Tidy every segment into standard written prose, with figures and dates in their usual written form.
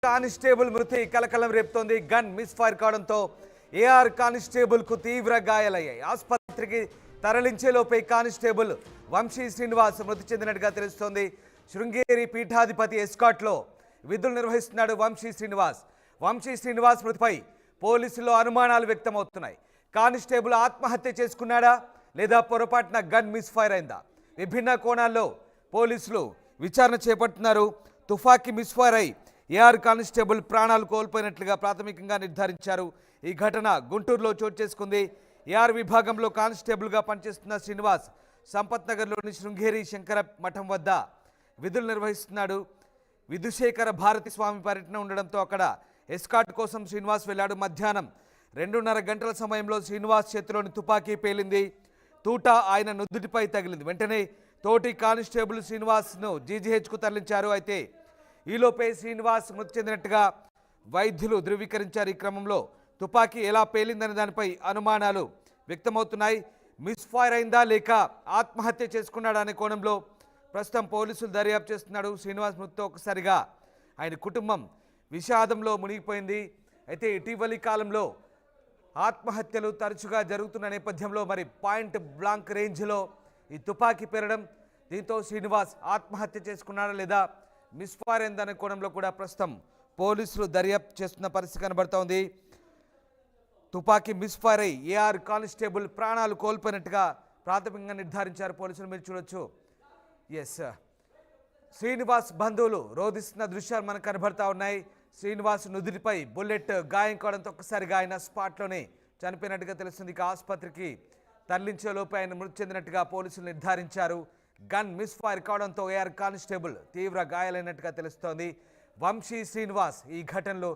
Constable మృతి కలకలం రేపుతోంది. గన్ మిస్ ఫైర్ కావడంతో ఏఆర్ కానిస్టేబుల్ కు తీవ్ర గాయాలయ్యాయి. ఆసుపత్రికి తరలించేలోపే కానిస్టేబుల్ వంశీ శ్రీనివాస్ మృతి చెందినట్టుగా తెలుస్తోంది. శృంగేరి పీఠాధిపతి ఎస్కాట్ లో విధులు నిర్వహిస్తున్నాడు వంశీ శ్రీనివాస్ మృతిపై పోలీసుల్లో అనుమానాలు వ్యక్తమవుతున్నాయి. కానిస్టేబుల్ ఆత్మహత్య చేసుకున్నాడా లేదా పొరపాటున గన్ మిస్ ఫైర్ అయిందా? విభిన్న కోణాల్లో పోలీసులు విచారణ చేపడుతున్నారు. తుపాకీ మిస్ ఫైర్ అయి ఏఆర్ కానిస్టేబుల్ ప్రాణాలు కోల్పోయినట్లుగా ప్రాథమికంగా నిర్ధారించారు. ఈ ఘటన గుంటూరులో చోటు చేసుకుంది. ఏఆర్ విభాగంలో కానిస్టేబుల్గా పనిచేస్తున్న శ్రీనివాస్ సంపత్ నగర్లోని శృంగేరి శంకర మఠం వద్ద విధులు నిర్వహిస్తున్నాడు. విధుశేఖర భారతి స్వామి పర్యటన ఉండడంతో అక్కడ ఎస్కాట్ కోసం శ్రీనివాస్ వెళ్ళాడు. మధ్యాహ్నం 2:30 గంటల సమయంలో శ్రీనివాస్ చేతిలోని తుపాకీ పేలింది. తూట ఆయన నుదుటిపై తగిలింది. వెంటనే తోటి కానిస్టేబుల్ శ్రీనివాస్ను జీజీహెచ్కు తరలించారు. అయితే ఈలోపే శ్రీనివాస్ మృతి చెందినట్టుగా వైద్యులు ధృవీకరించారు. ఈ క్రమంలో తుపాకీ ఎలా పేలిందనే దానిపై అనుమానాలు వ్యక్తమవుతున్నాయి. మిస్ ఫైర్ అయిందా లేక ఆత్మహత్య చేసుకున్నాడా అనే కోణంలో ప్రస్తుతం పోలీసులు దర్యాప్తు చేస్తున్నాడు. శ్రీనివాస్ మృతితో ఒకసారిగా ఆయన కుటుంబం విషాదంలో మునిగిపోయింది. అయితే ఇటీవలి కాలంలో ఆత్మహత్యలు తరచుగా జరుగుతున్న నేపథ్యంలో మరి పాయింట్ బ్లాంక్ రేంజ్లో ఈ తుపాకీ పేరడం, దీంతో శ్రీనివాస్ ఆత్మహత్య చేసుకున్నాడా లేదా మిస్ ఫైర్ అయిందనే కోణంలో కూడా ప్రస్తుతం పోలీసులు దర్యాప్తు చేస్తున్న పరిస్థితి కనబడుతోంది. తుపాకీ మిస్ ఫైర్ అయి ఏఆర్ కానిస్టేబుల్ ప్రాణాలు కోల్పోయినట్టుగా ప్రాథమికంగా నిర్ధారించారు పోలీసులు. మీరు చూడొచ్చు. ఎస్, శ్రీనివాస్ బంధువులు రోధిస్తున్న దృశ్యాలు మనకు కనబడతా ఉన్నాయి. శ్రీనివాస్ నుదిరిపై బుల్లెట్ గాయం కావడంతో ఒక్కసారిగా ఆయన స్పాట్లోనే చనిపోయినట్టుగా తెలుస్తుంది. ఇక ఆసుపత్రికి తరలించేలోపే ఆయన మృతి చెందినట్టుగా పోలీసులు నిర్ధారించారు. గన్ మిస్ ఫైర్ కావడంతో ఏఆర్ కానిస్టేబుల్ తీవ్ర గాయాలైనట్టుగా తెలుస్తోంది. వంశీ శ్రీనివాస్ ఈ ఘటనలో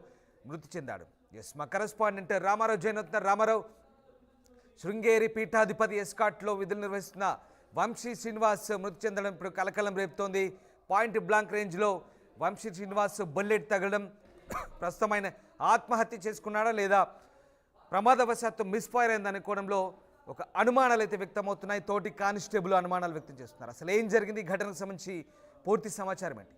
మృతి చెందాడు. ఎస్, మా కరెస్పాండెంట్ రామారావు జైన్ అవుతున్నారు. రామారావు, శృంగేరి పీఠాధిపతి ఎస్కాట్లో విధులు నిర్వహిస్తున్న వంశీ శ్రీనివాస్ మృతి చెందడం ఇప్పుడు కలకలం రేపుతోంది. పాయింట్ బ్లాంక్ రేంజ్లో వంశీ శ్రీనివాస్ బుల్లెట్ తగలడం, ప్రస్తుతం ఆయన ఆత్మహత్య చేసుకున్నాడా లేదా ప్రమాదవశాత్తు మిస్ ఫైర్ అయిందనే కోణంలో ఒక అనుమానాలు అయితే వ్యక్తమవుతున్నాయి. తోటి కానిస్టేబుల్ అనుమానాలు వ్యక్తం చేస్తున్నారు. అసలు ఏం జరిగింది, ఈ ఘటనకు సంబంధించి పూర్తి సమాచారం ఏంటి?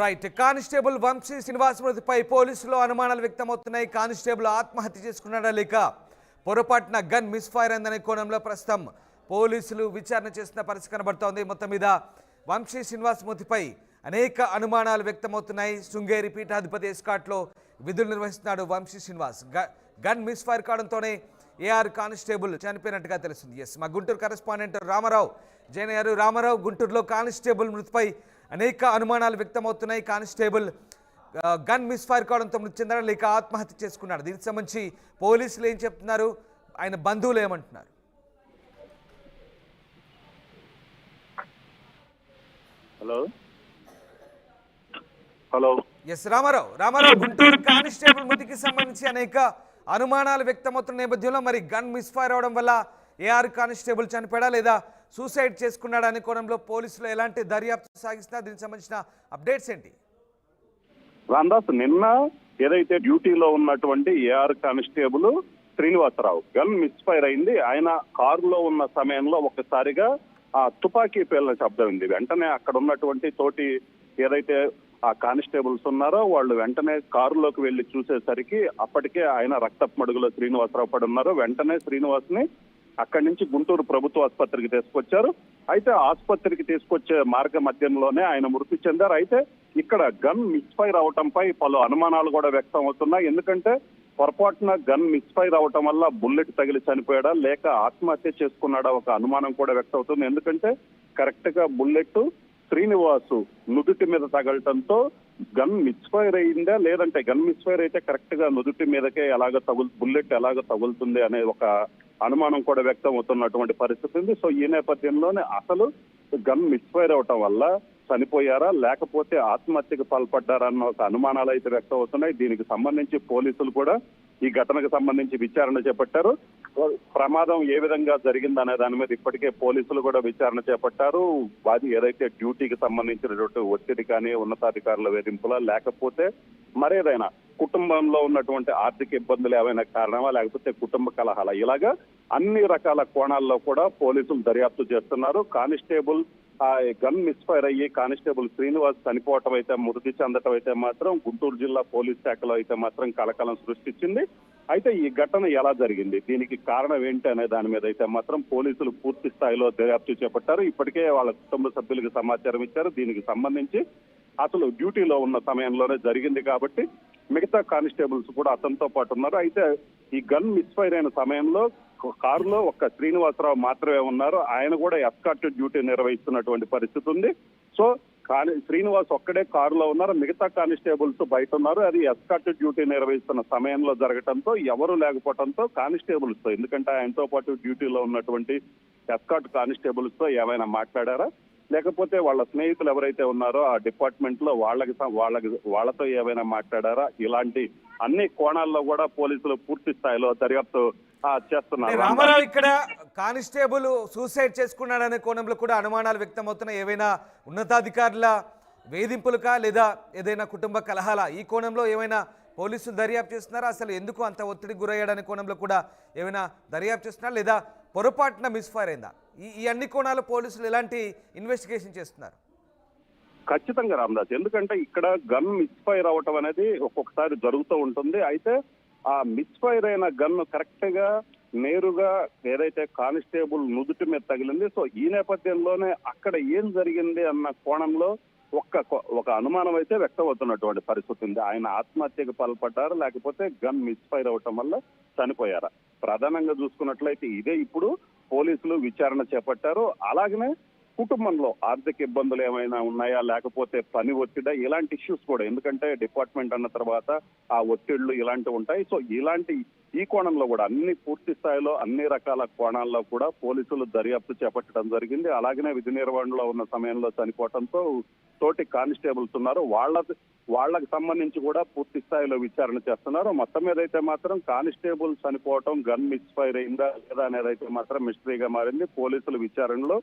రైట్, కానిస్టేబుల్ వంశీ శ్రీనివాస్ మృతిపై పోలీసులు అనుమానాలు వ్యక్తమవుతున్నాయి. కానిస్టేబుల్ ఆత్మహత్య చేసుకున్నాడా లేక పొరపాటున గన్ మిస్ ఫైర్ అయిందనే కోణంలో ప్రస్తుతం పోలీసులు విచారణ చేస్తున్న పరిస్థితి కనబడుతోంది. మొత్తం మీద వంశీ శ్రీనివాస్ మృతిపై అనేక అనుమానాలు వ్యక్తమవుతున్నాయి. శృంగేరి పీఠాధిపతి ఎస్కాట్లో విధులు నిర్వహిస్తున్నాడు Vamsi Srinivas. Gun miss fire కావడంతోనే ఏఆర్ కానిస్టేబుల్ చనిపోయినట్టుగా తెలుస్తుంది. ఎస్, మా గుంటూరు కరెస్పాండెంట్ రామారావు జైన్ అయ్యారు. రామారావు, గుంటూరులో కానిస్టేబుల్ మృతిపై అనేక అనుమానాలు వ్యక్తమవుతున్నాయి. కానిస్టేబుల్ గన్ మిస్ ఫైర్ కావడంతో మృతి చెందాడు లేక ఆత్మహత్య చేసుకున్నాడు. దీనికి సంబంధించి పోలీసులు ఏం చెప్తున్నారు, ఆయన బంధువులు ఏమంటున్నారు? Hello, S Ramarao, Guntur constable మృతికి సంబంధించి అనేక అనుమానాలు వ్యక్తమవుతున్న నేపథ్యంలో మరి గన్ మిస్ ఫైర్ అవడం వల్ల ఏఆర్ కానిస్టేబుల్ చనిపోయాడా లేదా సూసైడ్ చేసుకున్నాడా అనే కోణంలో పోలీసులు ఎలాంటి దర్యాప్తు సాగిస్తున్నారు? దీనికి సంబంధించిన అప్డేట్స్ ఏంటి? రాందాస్, నిన్న ఏదైతే డ్యూటీలో ఉన్నటువంటి AR constable Srinivasarao gun miss fire అయింది. ఆయన కారులో ఉన్న సమయంలో ఒక్కసారిగా ఆ తుపాకీ పేలిన శబ్దం ఉంది. వెంటనే అక్కడ ఉన్నటువంటి తోటి ఏదైతే ఆ కానిస్టేబుల్స్ ఉన్నారో వాళ్ళు వెంటనే కారులోకి వెళ్లి చూసేసరికి అప్పటికే ఆయన రక్తపు మడుగులో శ్రీనివాసరావు పడి ఉన్నారు. వెంటనే శ్రీనివాస్ ని అక్కడి నుంచి గుంటూరు ప్రభుత్వ ఆసుపత్రికి తీసుకొచ్చారు. అయితే ఆసుపత్రికి తీసుకొచ్చే మార్గ మధ్యంలోనే ఆయన మృతి చెందారు. అయితే ఇక్కడ గన్ మిస్ ఫైర్ అవటంపై పలు అనుమానాలు కూడా వ్యక్తం అవుతున్నాయి. ఎందుకంటే పొరపాటున గన్ మిస్ ఫైర్ అవటం వల్ల బుల్లెట్ తగిలి చనిపోయాడా లేక ఆత్మహత్య చేసుకున్నాడా ఒక అనుమానం కూడా వ్యక్తం అవుతుంది. ఎందుకంటే కరెక్ట్ గా బుల్లెట్ శ్రీనివాసు నుదుటి మీద తగలటంతో గన్ మిస్ ఫైర్ అయిందా, లేదంటే గన్ మిస్ ఫైర్ అయితే కరెక్ట్ గా నుదుటి మీదకే బుల్లెట్ ఎలాగ తగులుతుంది అనే ఒక అనుమానం కూడా వ్యక్తం అవుతున్నటువంటి పరిస్థితి ఉంది. సో ఈ నేపథ్యంలోనే అసలు గన్ మిస్ ఫైర్ అవటం వల్ల చనిపోయారా లేకపోతే ఆత్మహత్యకు పాల్పడ్డారా అన్న ఒక అనుమానాలు అయితే వ్యక్తం అవుతున్నాయి. దీనికి సంబంధించి పోలీసులు కూడా ఈ ఘటనకు సంబంధించి విచారణ చేపట్టారు. ప్రమాదం ఏ విధంగా జరిగిందనే దాని మీద ఇప్పటికే పోలీసులు కూడా విచారణ చేపట్టారు. వారి ఏదైతే డ్యూటీకి సంబంధించినటువంటి ఒత్తిడి కానీ ఉన్నతాధికారుల వేధింపులా లేకపోతే మరేదైనా కుటుంబంలో ఉన్నటువంటి ఆర్థిక ఇబ్బందులు ఏమైనా కారణమా, లేకపోతే కుటుంబ కలహాల, ఇలాగా అన్ని రకాల కోణాల్లో కూడా పోలీసులు దర్యాప్తు చేస్తున్నారు. కానిస్టేబుల్ గన్ మిస్ఫైర్ అయ్యి కానిస్టేబుల్ శ్రీనివాస్ చనిపోవటం అయితే, మృతి చెందటం అయితే మాత్రం గుంటూరు జిల్లా పోలీస్ శాఖలో అయితే మాత్రం కలకలం సృష్టించింది. అయితే ఈ ఘటన ఎలా జరిగింది, దీనికి కారణం ఏంటి అనే దాని మీద అయితే మాత్రం పోలీసులు పూర్తి స్థాయిలో దర్యాప్తు చేపట్టారు. ఇప్పటికే వాళ్ళ కుటుంబ సభ్యులకు సమాచారం ఇచ్చారు. దీనికి సంబంధించి అసలు డ్యూటీలో ఉన్న సమయంలోనే జరిగింది కాబట్టి మిగతా కానిస్టేబుల్స్ కూడా అతనితో పాటు ఉన్నారు. అయితే ఈ గన్ మిస్ఫైర్ అయిన సమయంలో కారులో ఒక్క శ్రీనివాసరావు మాత్రమే ఉన్నారు. ఆయన కూడా ఎస్కార్ట్ డ్యూటీ నిర్వహిస్తున్నటువంటి పరిస్థితి ఉంది. సో శ్రీనివాస్ ఒక్కడే కారులో ఉన్నారు, మిగతా కానిస్టేబుల్స్ బయట ఉన్నారు. అది ఎస్కార్ట్ డ్యూటీ నిర్వహిస్తున్న సమయంలో జరగడంతో ఎవరు లేకపోవడంతో కానిస్టేబుల్స్ తో, ఎందుకంటే ఆయనతో పాటు డ్యూటీలో ఉన్నటువంటి ఎస్కార్ట్ కానిస్టేబుల్స్ తో ఏమైనా మాట్లాడారా, లేకపోతే వాళ్ళ స్నేహితులు ఎవరైతే ఉన్నారో ఆ డిపార్ట్మెంట్ లో వాళ్ళతో ఏమైనా మాట్లాడారా, ఇలాంటి అన్ని కోణాల్లో కూడా పోలీసులు పూర్తి స్థాయిలో దర్యాప్తు చేస్తున్నారు. రామారావు, ఇక్కడ కానిస్టేబుల్ సూసైడ్ చేసుకున్నాడనే కోణంలో కూడా అనుమానాలు వ్యక్తమవుతున్నాయి. ఏవైనా ఉన్నతాధికారుల వేధింపులుగా లేదా ఏదైనా కుటుంబ కలహాల, ఈ కోణంలో ఏమైనా పోలీసులు దర్యాప్తు చేస్తున్నారా? అసలు ఎందుకు అంత ఒత్తిడి గురయ్యాడనే కోణంలో కూడా ఏమైనా దర్యాప్తు చేస్తున్నారా, లేదా పొరపాటున మిస్ఫైర్ అయిందా? ఈ అన్ని కోణాలు పోలీసులు ఎలాంటి ఇన్వెస్టిగేషన్ చేస్తున్నారు? ఖచ్చితంగా రామదాస్, ఎందుకంటే ఇక్కడ గన్ మిస్ఫైర్ అవటం అనేది ఒక్కొక్కసారి జరుగుతూ ఉంటుంది. అయితే ఆ మిస్ఫైర్ అయిన గన్ కరెక్ట్ గా నేరుగా ఏదైతే కానిస్టేబుల్ నుదుటి మీద తగిలింది. సో ఈ నేపథ్యంలోనే అక్కడ ఏం జరిగింది అన్న కోణంలో ఒక అనుమానం అయితే వ్యక్తమవుతున్నటువంటి పరిస్థితి ఉంది. ఆయన ఆత్మహత్యకు పాల్పడ్డారా, లేకపోతే గన్ మిస్ఫైర్ అవటం వల్ల చనిపోయారా? ప్రధానంగా చూసుకున్నట్లయితే ఇదే ఇప్పుడు పోలీసులు విచారణ చేపట్టారు. అలాగనే కుటుంబంలో ఆర్థిక ఇబ్బందులు ఏమైనా ఉన్నాయా, లేకపోతే పని ఒత్తిడా, ఇలాంటి ఇష్యూస్ కూడా, ఎందుకంటే డిపార్ట్మెంట్ అన్న తర్వాత ఆ ఒత్తిళ్లు ఇలాంటివి ఉంటాయి. సో ఇలాంటి ఈ కోణంలో కూడా అన్ని పూర్తి స్థాయిలో అన్ని రకాల కోణాల్లో కూడా పోలీసులు దర్యాప్తు చేపట్టడం జరిగింది. అలాగనే విధి నిర్వహణలో ఉన్న సమయంలో చనిపోవడంతో తోటి కానిస్టేబుల్స్ ఉన్నారు, వాళ్ళకి సంబంధించి కూడా పూర్తి స్థాయిలో విచారణ చేస్తున్నారు. మొత్తం మీద అయితే మాత్రం కానిస్టేబుల్ చనిపోవటం గన్ మిస్ఫైర్ అయిందా లేదా అనేది అయితే మాత్రం మిస్టరీగా మారింది. పోలీసుల విచారణలో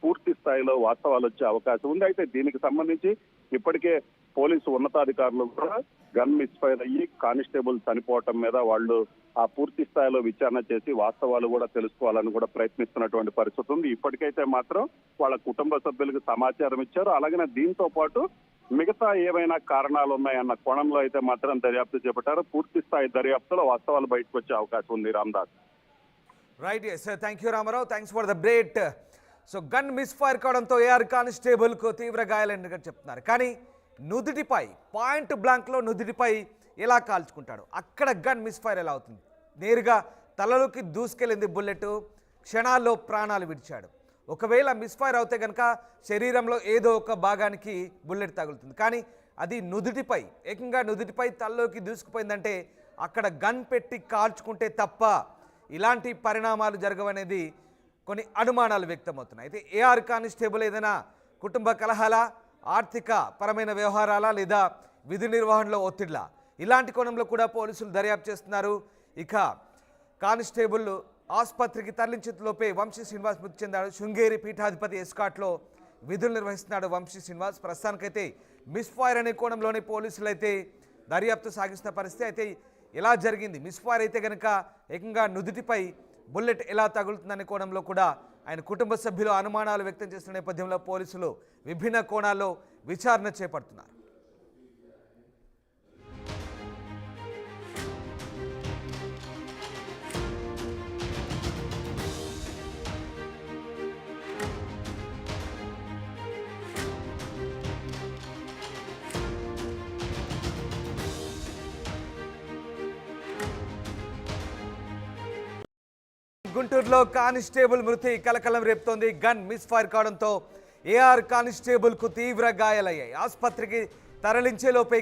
పూర్తి స్థాయిలో వాస్తవాలు వచ్చే అవకాశం ఉంది. అయితే దీనికి సంబంధించి ఇప్పటికే పోలీసు ఉన్నతాధికారులు కూడా గన్ మిస్ఫైర్ అయ్యి కానిస్టేబుల్ చనిపోవటం మీద వాళ్ళు ఆ పూర్తి స్థాయిలో విచారణ చేసి వాస్తవాలు కూడా తెలుసుకోవాలని కూడా ప్రయత్నిస్తున్నటువంటి పరిస్థితి ఉంది. ఇప్పటికైతే మాత్రం వాళ్ళ కుటుంబ సభ్యులకు సమాచారం ఇచ్చారు. అలాగనే దీంతో పాటు మిగతా ఏమైనా కారణాలు ఉన్నాయన్న కోణంలో అయితే మాత్రం దర్యాప్తు చేపట్టారు. పూర్తి స్థాయి దర్యాప్తులో వాస్తవాలు బయటకు వచ్చే అవకాశం ఉంది. Ramdas. Right, sir, thank you Ramarao, thanks for the brief. So gun misfire కావడంతో ఏఆర్ కానిస్టేబుల్కు తీవ్ర గాయాలైనట్టుగా చెప్తున్నారు. కానీ నుదుటిపై పాయింట్ బ్లాంక్లో నుదుటిపై ఎలా కాల్చుకుంటాడు, అక్కడ గన్ మిస్ఫైర్ ఎలా అవుతుంది? నేరుగా తలలోకి దూసుకెళ్ళింది బుల్లెట్, క్షణాల్లో ప్రాణాలు విడిచాడు. ఒకవేళ మిస్ఫైర్ అవుతే కనుక శరీరంలో ఏదో ఒక భాగానికి బుల్లెట్ తగులుతుంది. కానీ అది నుదుటిపై, ఏకంగా నుదుటిపై తలలోకి దూసుకుపోయిందంటే అక్కడ గన్ పెట్టి కాల్చుకుంటే తప్ప ఇలాంటి పరిణామాలు జరగవనేది కొన్ని అనుమానాలు వ్యక్తమవుతున్నాయి. అయితే ఏఆర్ కానిస్టేబుల్ ఏదైనా కుటుంబ కలహాల, ఆర్థిక పరమైన వ్యవహారాల, లేదా విధి నిర్వహణలో ఒత్తిడిలా, ఇలాంటి కోణంలో కూడా పోలీసులు దర్యాప్తు చేస్తున్నారు. ఇక కానిస్టేబుల్ ఆసుపత్రికి తరలించేలోపే వంశీ శ్రీనివాస్ మృతి చెందాడు. శృంగేరి పీఠాధిపతి ఎస్కాట్లో విధులు నిర్వహిస్తున్నాడు వంశీ శ్రీనివాస్. ప్రస్తుతానికైతే మిస్ఫైర్ అనే కోణంలోనే పోలీసులు అయితే దర్యాప్తు సాగిస్తున్న పరిస్థితి. అయితే ఎలా జరిగింది, మిస్ఫైర్ అయితే కనుక ఏకంగా నుదుటిపై బుల్లెట్ ఎలా తగులుతుందనే కోణంలో కూడా ఆయన కుటుంబ సభ్యులు అనుమానాలు వ్యక్తం చేస్తున్న నేపథ్యంలో పోలీసులు విభిన్న కోణాల్లో విచారణ చేపడుతున్నారు. గుంటూరులో కానిస్టేబుల్ మృతి కలకలం రేపుతోంది. గన్ మిస్ఫైర్ కావడంతో ఏఆర్ కానిస్టేబుల్కు తీవ్ర గాయాలయ్యాయి. ఆసుపత్రికి తరలించేలోపే